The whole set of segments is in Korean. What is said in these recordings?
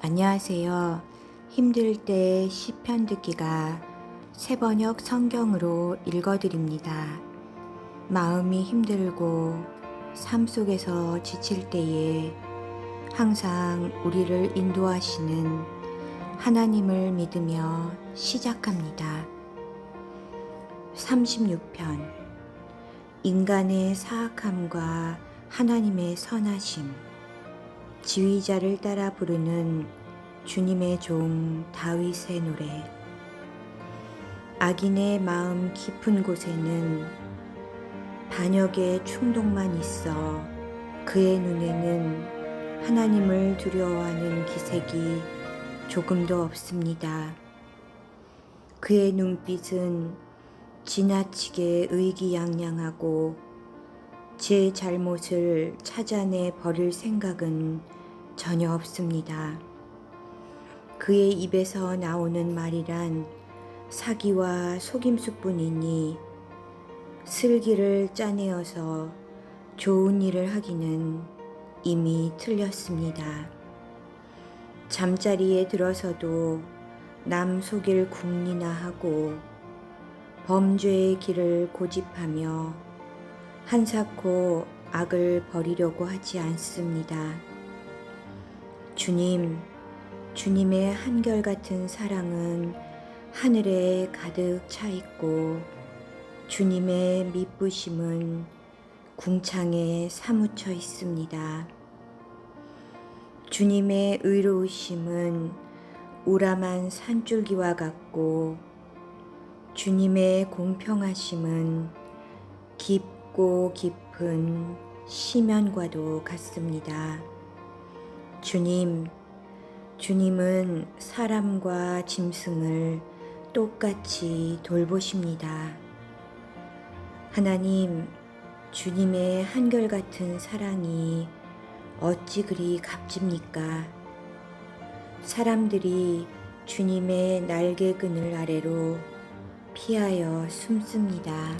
안녕하세요. 힘들 때 시편 듣기가 새번역 성경으로 읽어드립니다. 마음이 힘들고 삶 속에서 지칠 때에 항상 우리를 인도하시는 하나님을 믿으며 시작합니다. 36편 인간의 사악함과 하나님의 선하심. 지휘자를 따라 부르는 주님의 종 다윗의 노래. 악인의 마음 깊은 곳에는 반역의 충동만 있어 그의 눈에는 하나님을 두려워하는 기색이 조금도 없습니다. 그의 눈빛은 지나치게 의기양양하고 제 잘못을 찾아내 버릴 생각은 전혀 없습니다. 그의 입에서 나오는 말이란 사기와 속임수뿐이니 슬기를 짜내어서 좋은 일을 하기는 이미 틀렸습니다. 잠자리에 들어서도 남 속일 궁리나 하고 범죄의 길을 고집하며 한사코 악을 버리려고 하지 않습니다. 주님의 한결같은 사랑은 하늘에 가득 차 있고 주님의 미쁘심은 궁창에 사무쳐 있습니다. 주님의 의로우심은 우람한 산줄기와 같고 주님의 공평하심은 깊고 깊은 시면과도 같습니다. 주님은 사람과 짐승을 똑같이 돌보십니다. 하나님, 주님의 한결같은 사랑이 어찌 그리 값집니까? 사람들이 주님의 날개 그늘 아래로 피하여 숨습니다.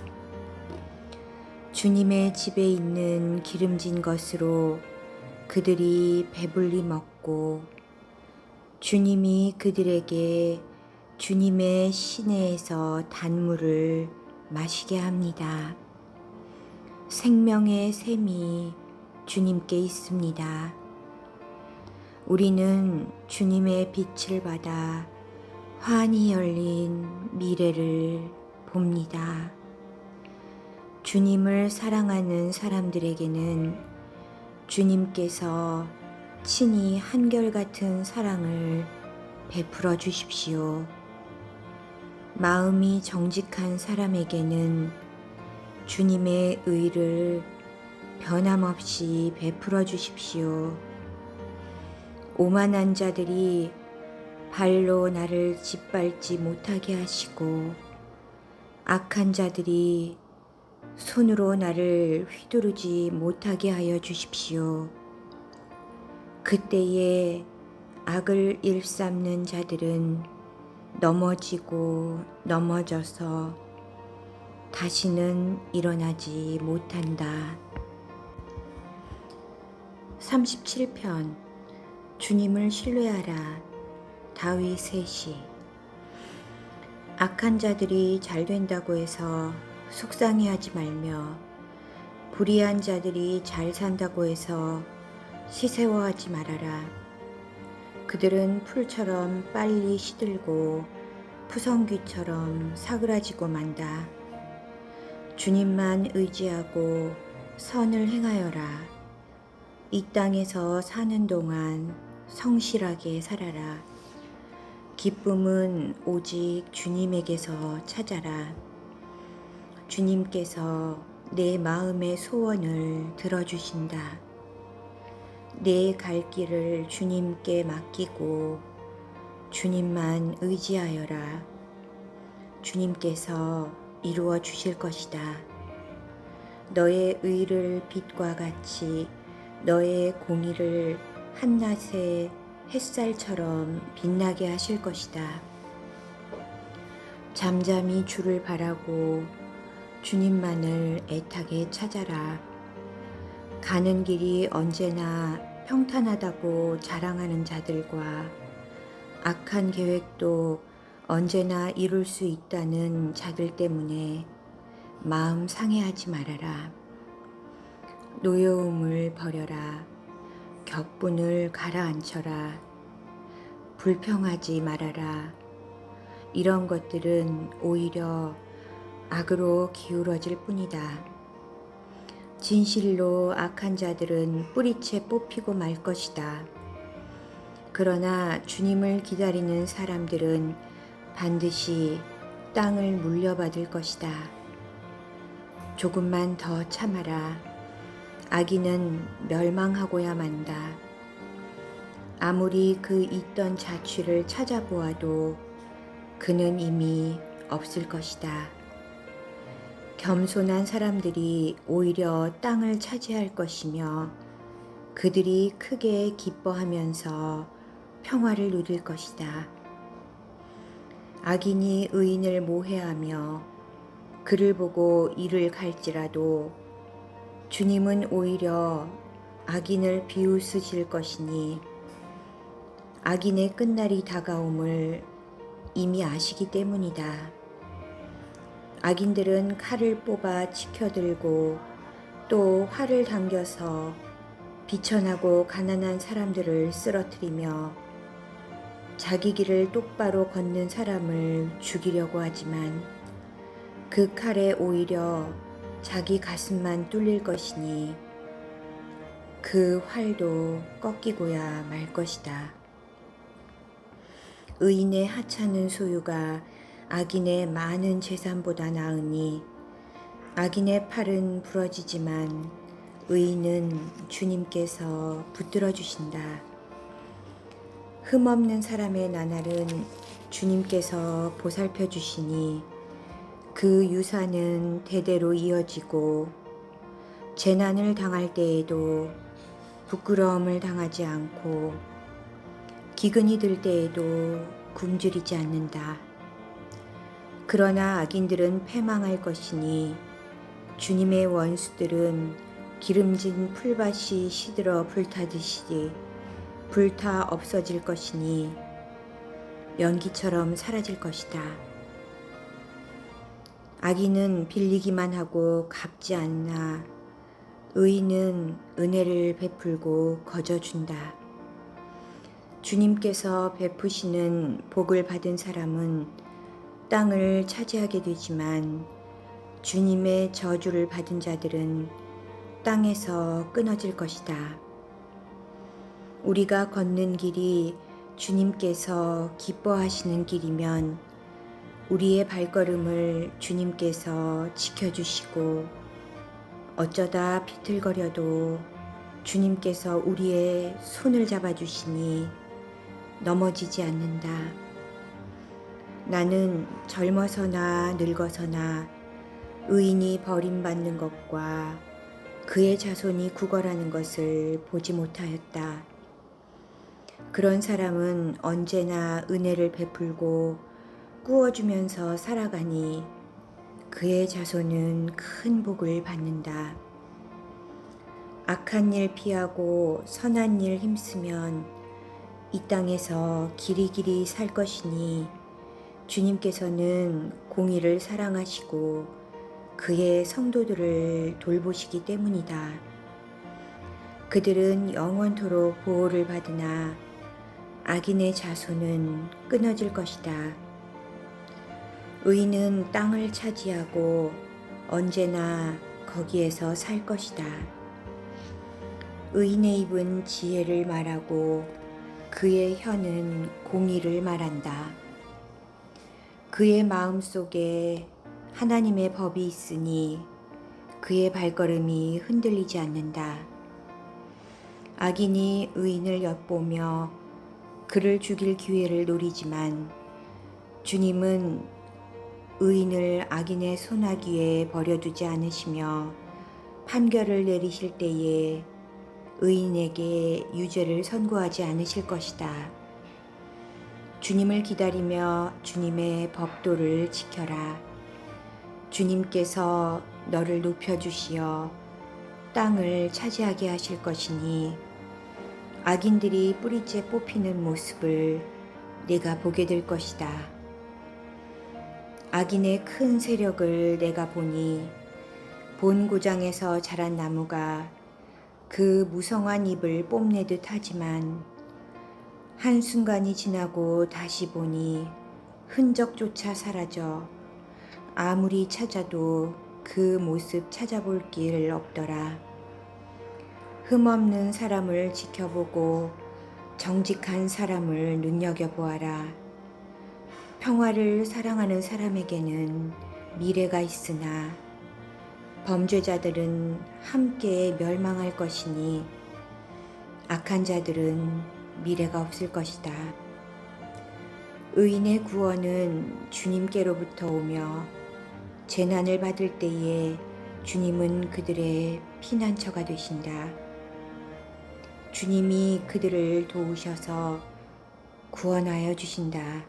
주님의 집에 있는 기름진 것으로 그들이 배불리 먹고 주님이 그들에게 주님의 시내에서 단물을 마시게 합니다. 생명의 샘이 주님께 있습니다. 우리는 주님의 빛을 받아 환히 열린 미래를 봅니다. 주님을 사랑하는 사람들에게는 주님께서 친히 한결같은 사랑을 베풀어 주십시오. 마음이 정직한 사람에게는 주님의 의를 변함없이 베풀어 주십시오. 오만한 자들이 발로 나를 짓밟지 못하게 하시고 악한 자들이 손으로 나를 휘두르지 못하게 하여 주십시오. 그때에 악을 일삼는 자들은 넘어지고 넘어져서 다시는 일어나지 못한다. 37편 주님을 신뢰하라. 다윗의 시. 악한 자들이 잘 된다고 해서 속상해하지 말며 불의한 자들이 잘 산다고 해서 시세워하지 말아라. 그들은 풀처럼 빨리 시들고 푸성귀처럼 사그라지고 만다. 주님만 의지하고 선을 행하여라. 이 땅에서 사는 동안 성실하게 살아라. 기쁨은 오직 주님에게서 찾아라. 주님께서 내 마음의 소원을 들어주신다. 내 갈 길을 주님께 맡기고 주님만 의지하여라. 주님께서 이루어 주실 것이다. 너의 의를 빛과 같이 너의 공의를 한낮의 햇살처럼 빛나게 하실 것이다. 잠잠히 주를 바라고 주님만을 애타게 찾아라. 가는 길이 언제나 평탄하다고 자랑하는 자들과 악한 계획도 언제나 이룰 수 있다는 자들 때문에 마음 상해하지 말아라. 노여움을 버려라. 격분을 가라앉혀라. 불평하지 말아라. 이런 것들은 오히려 악으로 기울어질 뿐이다. 진실로 악한 자들은 뿌리채 뽑히고 말 것이다. 그러나 주님을 기다리는 사람들은 반드시 땅을 물려받을 것이다. 조금만 더 참아라. 악인은 멸망하고야 만다. 아무리 그 있던 자취를 찾아보아도 그는 이미 없을 것이다. 겸손한 사람들이 오히려 땅을 차지할 것이며 그들이 크게 기뻐하면서 평화를 누릴 것이다. 악인이 의인을 모해하며 그를 보고 이를 갈지라도 주님은 오히려 악인을 비웃으실 것이니 악인의 끝날이 다가옴을 이미 아시기 때문이다. 악인들은 칼을 뽑아 치켜들고 또 활을 당겨서 비천하고 가난한 사람들을 쓰러뜨리며 자기 길을 똑바로 걷는 사람을 죽이려고 하지만 그 칼에 오히려 자기 가슴만 뚫릴 것이니 그 활도 꺾이고야 말 것이다. 의인의 하찮은 소유가 악인의 많은 재산보다 나으니 악인의 팔은 부러지지만 의인은 주님께서 붙들어 주신다. 흠없는 사람의 나날은 주님께서 보살펴 주시니 그 유산은 대대로 이어지고 재난을 당할 때에도 부끄러움을 당하지 않고 기근이 들 때에도 굶주리지 않는다. 그러나 악인들은 패망할 것이니 주님의 원수들은 기름진 풀밭이 시들어 불타듯이 불타 없어질 것이니 연기처럼 사라질 것이다. 악인은 빌리기만 하고 갚지 않나 의인은 은혜를 베풀고 거저준다. 주님께서 베푸시는 복을 받은 사람은 땅을 차지하게 되지만 주님의 저주를 받은 자들은 땅에서 끊어질 것이다. 우리가 걷는 길이 주님께서 기뻐하시는 길이면 우리의 발걸음을 주님께서 지켜주시고 어쩌다 비틀거려도 주님께서 우리의 손을 잡아주시니 넘어지지 않는다. 나는 젊어서나 늙어서나 의인이 버림받는 것과 그의 자손이 구걸하는 것을 보지 못하였다. 그런 사람은 언제나 은혜를 베풀고 꾸어주면서 살아가니 그의 자손은 큰 복을 받는다. 악한 일 피하고 선한 일 힘쓰면 이 땅에서 길이길이 살 것이니 주님께서는 공의를 사랑하시고 그의 성도들을 돌보시기 때문이다. 그들은 영원토록 보호를 받으나 악인의 자손은 끊어질 것이다. 의인은 땅을 차지하고 언제나 거기에서 살 것이다. 의인의 입은 지혜를 말하고 그의 혀는 공의를 말한다. 그의 마음속에 하나님의 법이 있으니 그의 발걸음이 흔들리지 않는다. 악인이 의인을 엿보며 그를 죽일 기회를 노리지만 주님은 의인을 악인의 손아귀에 버려두지 않으시며 판결을 내리실 때에 의인에게 유죄를 선고하지 않으실 것이다. 주님을 기다리며 주님의 법도를 지켜라. 주님께서 너를 높여주시어 땅을 차지하게 하실 것이니 악인들이 뿌리째 뽑히는 모습을 내가 보게 될 것이다. 악인의 큰 세력을 내가 보니 본고장에서 자란 나무가 그 무성한 잎을 뽐내듯 하지만 한순간이 지나고 다시 보니 흔적조차 사라져 아무리 찾아도 그 모습 찾아볼 길 없더라. 흠없는 사람을 지켜보고 정직한 사람을 눈여겨보아라. 평화를 사랑하는 사람에게는 미래가 있으나 범죄자들은 함께 멸망할 것이니 악한 자들은 미래가 없을 것이다. 의인의 구원은 주님께로부터 오며 재난을 받을 때에 주님은 그들의 피난처가 되신다. 주님이 그들을 도우셔서 구원하여 주신다.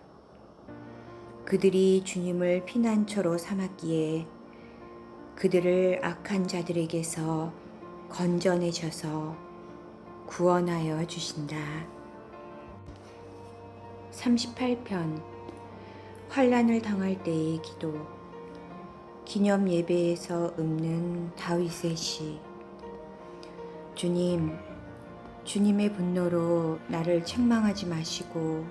그들이 주님을 피난처로 삼았기에 그들을 악한 자들에게서 건져내셔서 구원하여 주신다. 38편 환난을 당할 때의 기도. 기념 예배에서 읊는 다윗의 시. 주님, 주님의 분노로 나를 책망하지 마시고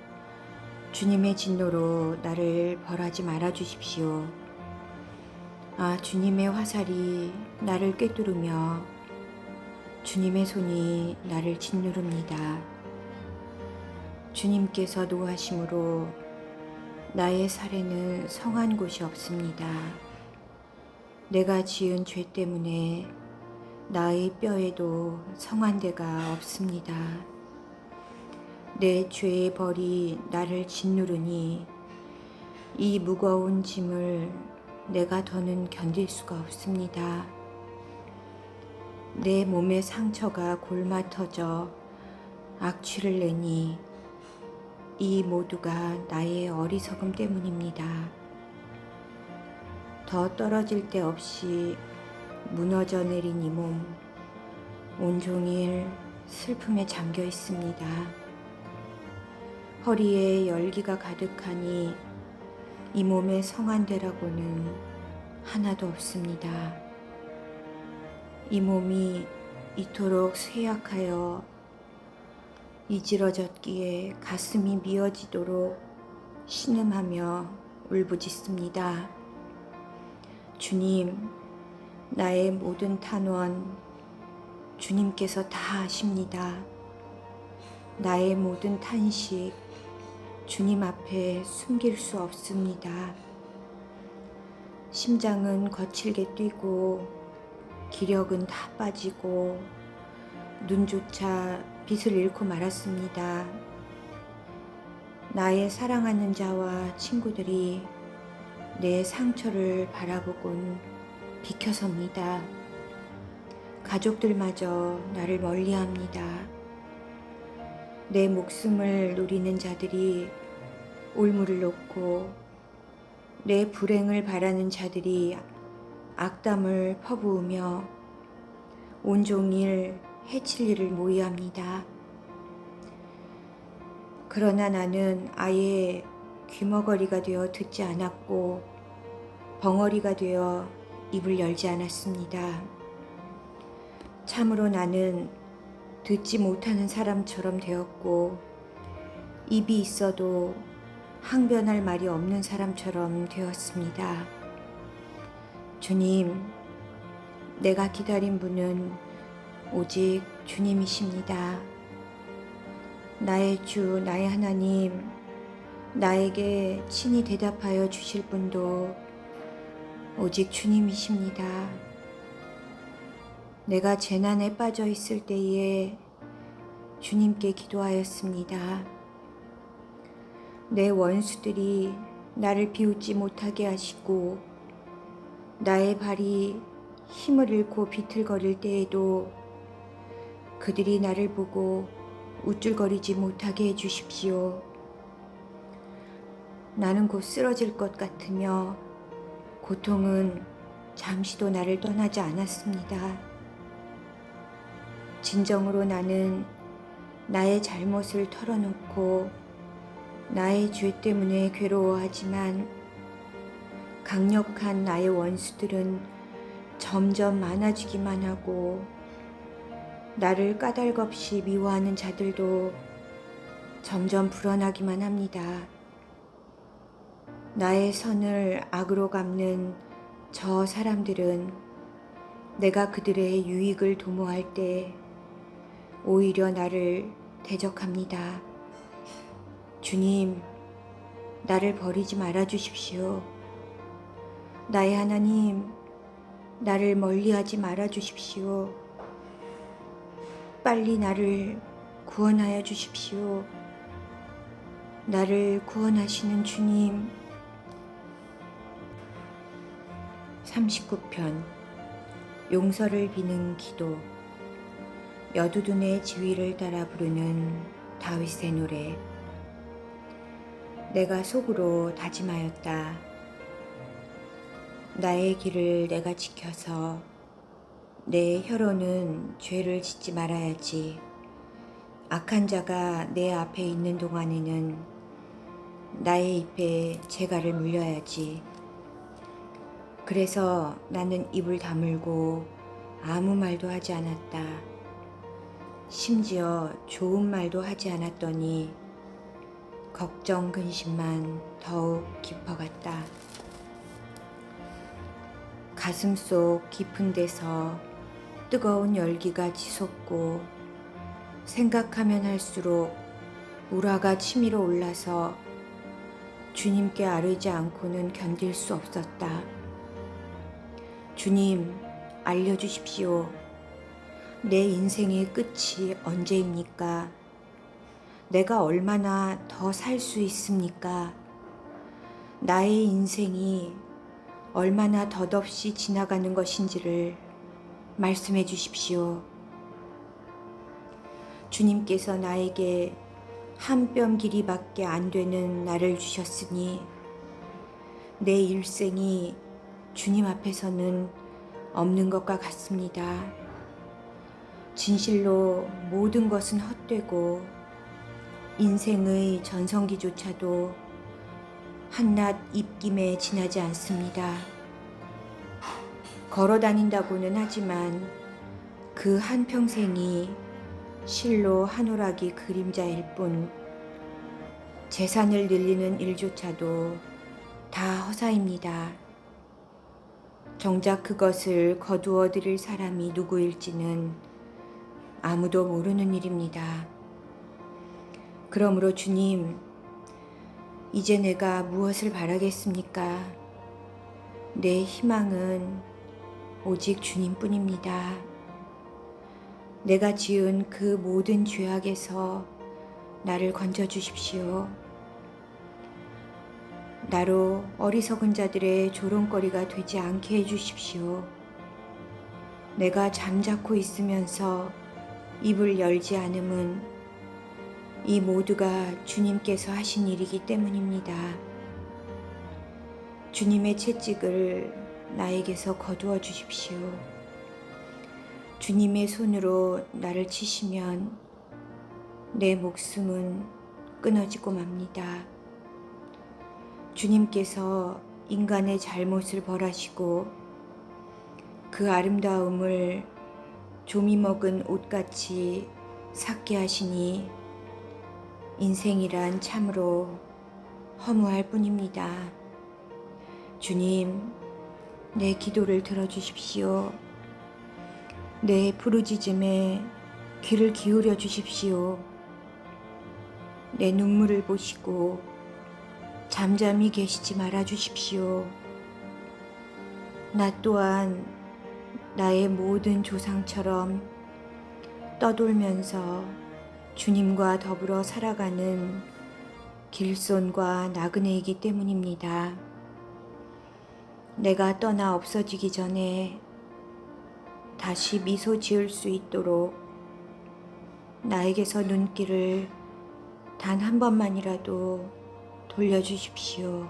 주님의 진노로 나를 벌하지 말아 주십시오. 아, 주님의 화살이 나를 꿰뚫으며 주님의 손이 나를 짓누릅니다. 주님께서 노하심으로 나의 살에는 성한 곳이 없습니다. 내가 지은 죄 때문에 나의 뼈에도 성한 데가 없습니다. 내 죄의 벌이 나를 짓누르니 이 무거운 짐을 내가 더는 견딜 수가 없습니다. 내 몸의 상처가 골마 터져 악취를 내니 이 모두가 나의 어리석음 때문입니다. 더 떨어질 데 없이 무너져 내린 이 몸, 온종일 슬픔에 잠겨 있습니다. 허리에 열기가 가득하니 이 몸의 성한 데라고는 하나도 없습니다. 이 몸이 이토록 쇠약하여 이지러졌기에 가슴이 미어지도록 신음하며 울부짖습니다. 주님, 나의 모든 탄원 주님께서 다 아십니다. 나의 모든 탄식 주님 앞에 숨길 수 없습니다. 심장은 거칠게 뛰고 기력은 다 빠지고 눈조차 빛을 잃고 말았습니다. 나의 사랑하는 자와 친구들이 내 상처를 바라보곤 비켜섭니다. 가족들마저 나를 멀리합니다. 내 목숨을 노리는 자들이 올무를 놓고 내 불행을 바라는 자들이 악담을 퍼부으며 온종일 해칠 일을 모의합니다. 그러나 나는 아예 귀머거리가 되어 듣지 않았고 벙어리가 되어 입을 열지 않았습니다. 참으로 나는 듣지 못하는 사람처럼 되었고 입이 있어도 항변할 말이 없는 사람처럼 되었습니다. 주님, 내가 기다린 분은 오직 주님이십니다. 나의 주, 나의 하나님, 나에게 친히 대답하여 주실 분도 오직 주님이십니다. 내가 재난에 빠져 있을 때에 주님께 기도하였습니다. 내 원수들이 나를 비웃지 못하게 하시고 나의 발이 힘을 잃고 비틀거릴 때에도 그들이 나를 보고 우쭐거리지 못하게 해주십시오. 나는 곧 쓰러질 것 같으며 고통은 잠시도 나를 떠나지 않았습니다. 진정으로 나는 나의 잘못을 털어놓고 나의 죄 때문에 괴로워하지만 강력한 나의 원수들은 점점 많아지기만 하고 나를 까닭없이 미워하는 자들도 점점 불어나기만 합니다. 나의 선을 악으로 갚는 저 사람들은 내가 그들의 유익을 도모할 때 오히려 나를 대적합니다. 주님, 나를 버리지 말아 주십시오. 나의 하나님, 나를 멀리하지 말아 주십시오. 빨리 나를 구원하여 주십시오. 나를 구원하시는 주님. 39편 용서를 비는 기도. 여두둔의 지휘를 따라 부르는 다윗의 노래. 내가 속으로 다짐하였다. 나의 길을 내가 지켜서 내 혀로는 죄를 짓지 말아야지. 악한 자가 내 앞에 있는 동안에는 나의 입에 재갈을 물려야지. 그래서 나는 입을 다물고 아무 말도 하지 않았다. 심지어 좋은 말도 하지 않았더니 걱정 근심만 더욱 깊어갔다. 가슴속 깊은 데서 뜨거운 열기가 치솟고 생각하면 할수록 우라가 치밀어 올라서 주님께 아뢰지 않고는 견딜 수 없었다. 주님, 알려주십시오. 내 인생의 끝이 언제입니까? 내가 얼마나 더 살 수 있습니까? 나의 인생이 얼마나 덧없이 지나가는 것인지를 말씀해 주십시오. 주님께서 나에게 한 뼘 길이밖에 안 되는 나를 주셨으니 내 일생이 주님 앞에서는 없는 것과 같습니다. 진실로 모든 것은 헛되고 인생의 전성기조차도 한낱 입김에 지나지 않습니다. 걸어 다닌다고는 하지만 그 한평생이 실로 한오라기 그림자일 뿐 재산을 늘리는 일조차도 다 허사입니다. 정작 그것을 거두어 드릴 사람이 누구일지는 아무도 모르는 일입니다. 그러므로 주님, 이제 내가 무엇을 바라겠습니까? 내 희망은 오직 주님뿐입니다. 내가 지은 그 모든 죄악에서 나를 건져주십시오. 나로 어리석은 자들의 조롱거리가 되지 않게 해주십시오. 내가 잠자코 있으면서 입을 열지 않음은 이 모두가 주님께서 하신 일이기 때문입니다. 주님의 채찍을 나에게서 거두어 주십시오. 주님의 손으로 나를 치시면 내 목숨은 끊어지고 맙니다. 주님께서 인간의 잘못을 벌하시고 그 아름다움을 조미 먹은 옷같이 삭게 하시니 인생이란 참으로 허무할 뿐입니다. 주님, 내 기도를 들어주십시오. 내 부르짖음에 귀를 기울여 주십시오. 내 눈물을 보시고 잠잠히 계시지 말아 주십시오. 나 또한 나의 모든 조상처럼 떠돌면서 주님과 더불어 살아가는 길손과 나그네이기 때문입니다. 내가 떠나 없어지기 전에 다시 미소 지을 수 있도록 나에게서 눈길을 단 한 번만이라도 돌려주십시오.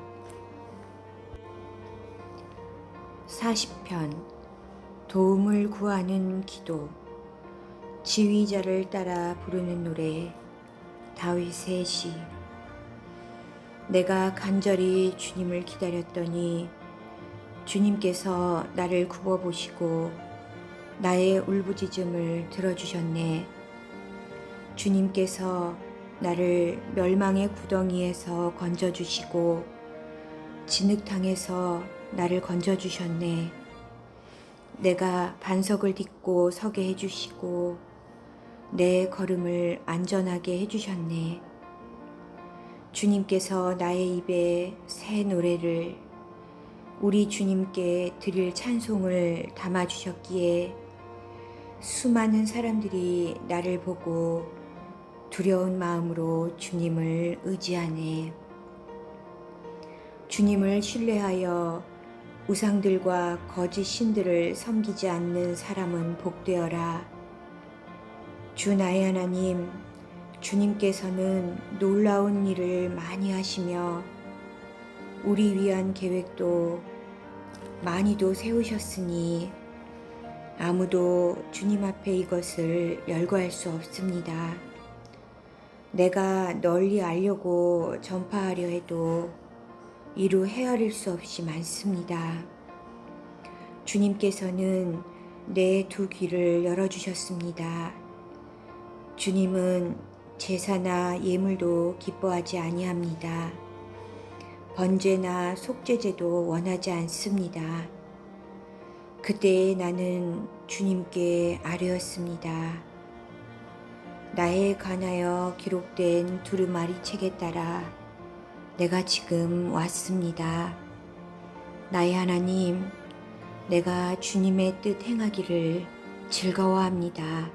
40편 도움을 구하는 기도. 지휘자를 따라 부르는 노래 다윗의 시. 내가 간절히 주님을 기다렸더니 주님께서 나를 굽어보시고 나의 울부짖음을 들어주셨네. 주님께서 나를 멸망의 구덩이에서 건져주시고 진흙탕에서 나를 건져주셨네. 내가 반석을 딛고 서게 해주시고 내 걸음을 안전하게 해주셨네. 주님께서 나의 입에 새 노래를, 우리 주님께 드릴 찬송을 담아주셨기에 수많은 사람들이 나를 보고 두려운 마음으로 주님을 의지하네. 주님을 신뢰하여 우상들과 거짓 신들을 섬기지 않는 사람은 복되어라. 주 나의 하나님, 주님께서는 놀라운 일을 많이 하시며 우리 위한 계획도 많이도 세우셨으니 아무도 주님 앞에 이것을 열거할 수 없습니다. 내가 널리 알려고 전파하려 해도 이루 헤아릴 수 없이 많습니다. 주님께서는 내 두 귀를 열어주셨습니다. 주님은 제사나 예물도 기뻐하지 아니합니다. 번제나 속죄제도 원하지 않습니다. 그때에 나는 주님께 아뢰었습니다. 나에 관하여 기록된 두루마리 책에 따라 내가 지금 왔습니다. 나의 하나님, 내가 주님의 뜻 행하기를 즐거워합니다.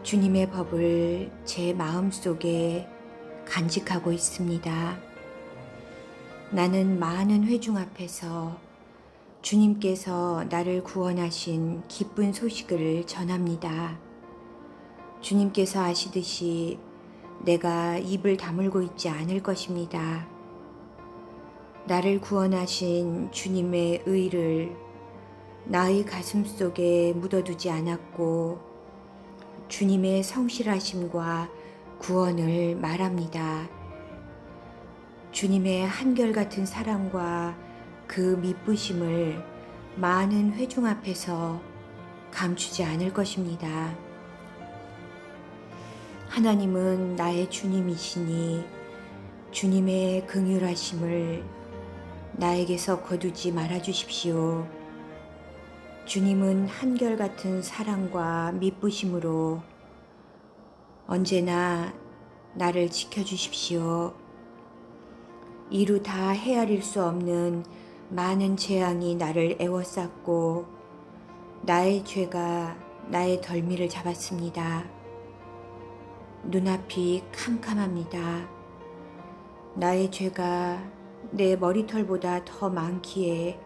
주님의 법을 제 마음속에 간직하고 있습니다. 나는 많은 회중 앞에서 주님께서 나를 구원하신 기쁜 소식을 전합니다. 주님께서 아시듯이 내가 입을 다물고 있지 않을 것입니다. 나를 구원하신 주님의 의를 나의 가슴 속에 묻어두지 않았고 주님의 성실하심과 구원을 말합니다. 주님의 한결같은 사랑과 그 미쁘심을 많은 회중 앞에서 감추지 않을 것입니다. 하나님은 나의 주님이시니 주님의 긍휼하심을 나에게서 거두지 말아 주십시오. 주님은 한결같은 사랑과 미쁘심으로 언제나 나를 지켜주십시오. 이루 다 헤아릴 수 없는 많은 재앙이 나를 에워쌌고 나의 죄가 나의 덜미를 잡았습니다. 눈앞이 캄캄합니다. 나의 죄가 내 머리털보다 더 많기에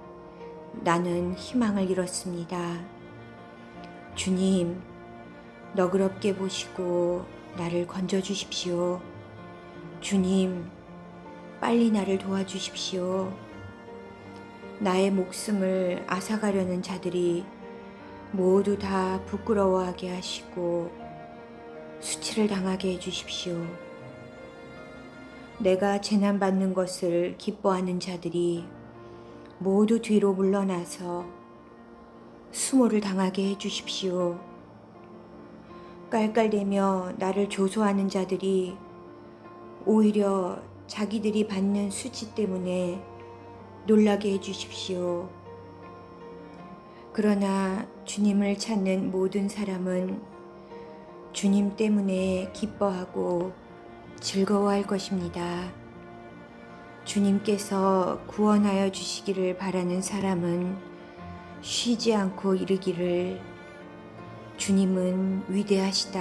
나는 희망을 잃었습니다. 주님, 너그럽게 보시고 나를 건져주십시오. 주님, 빨리 나를 도와주십시오. 나의 목숨을 앗아가려는 자들이 모두 다 부끄러워하게 하시고 수치를 당하게 해주십시오. 내가 재난받는 것을 기뻐하는 자들이 모두 뒤로 물러나서 수모를 당하게 해주십시오. 깔깔대며 나를 조소하는 자들이 오히려 자기들이 받는 수치 때문에 놀라게 해주십시오. 그러나 주님을 찾는 모든 사람은 주님 때문에 기뻐하고 즐거워할 것입니다. 주님께서 구원하여 주시기를 바라는 사람은 쉬지 않고 이르기를 주님은 위대하시다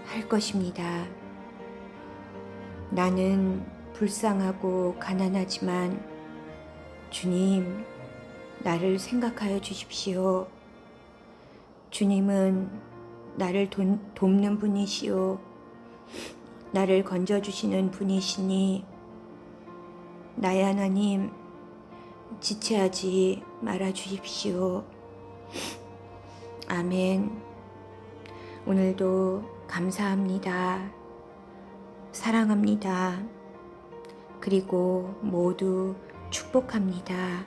할 것입니다. 나는 불쌍하고 가난하지만 주님, 나를 생각하여 주십시오. 주님은 나를 돕는 분이시오. 나를 건져주시는 분이시니 나의 하나님, 지체하지 말아 주십시오. 아멘. 오늘도 감사합니다. 사랑합니다. 그리고 모두 축복합니다.